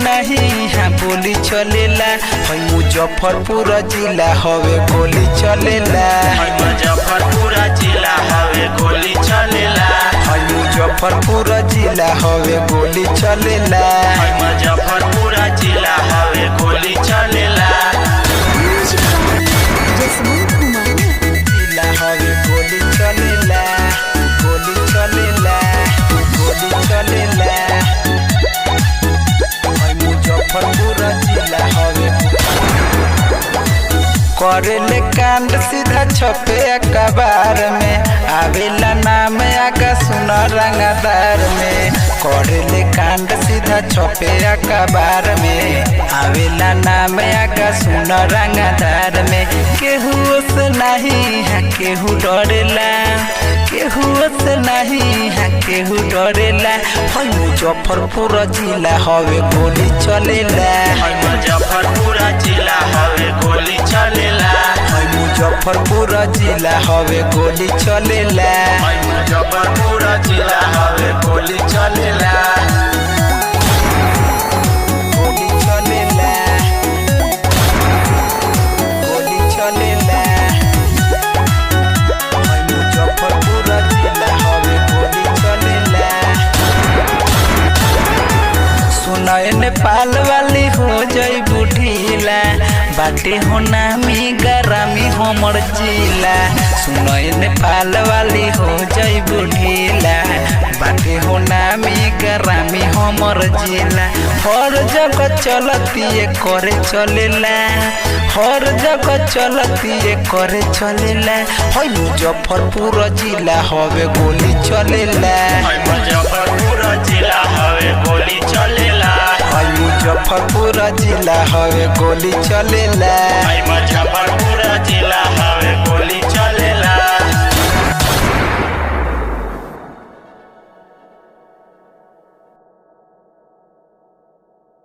नहीं यहाँ बोली चलेला। मुजफ्फरपुर जिला हवे गोली चलेला। मुजफ्फरपुर जिला हवे गोली चलेला। मुजफ्फरपुर जिला हवे गोली चलेला। मुजफ्फरपुर जिला हवे गोली चलेला। जिला हवे गोली चलेला। गोली चलेला। गोली चलेला। मुजफ्फरपुर जिला हवे करेले कांड सीधा छपे अखबार में। आवेला नाम आगा सुन रंगदार में। करेले कांड सीधा छपे अखबार में। आवेला नाम आगा सुन रंगदार में। केहू से नहीं है केहू डरेला। केहू से नहीं है केहू डरेला। मुजफ्फरपुर जिला हवे गोली चलेला। मुजफ्फरपुर जिला हवे गोली चलेला। मुजफ्फरपुर जिला हवे गोली चलेला। मुजफ्फरपुर जिला हवे गोली चलेला। गोली चलेला। गोली चलेला। मुजफ्फरपुर जिला हवे गोली चलेला। सुनय नेपाल वाली हो जाई बुढ़ीला। बाटे हो नामी गरामी हमर जिला। सुनय नेपाल वाली हो जाई बुढ़ीला। बाटे हो नामी गरामी हमर जिला। हर जगह चलती करे चलेला। हर जगह चलती करे चलेला। मुजफ्फरपुर जिला हवे गोली चलेला। मुजफ्फरपुर जिला हवे गोली चलेला। मुजफ्फरपुर जिला हवे गोली चलेला।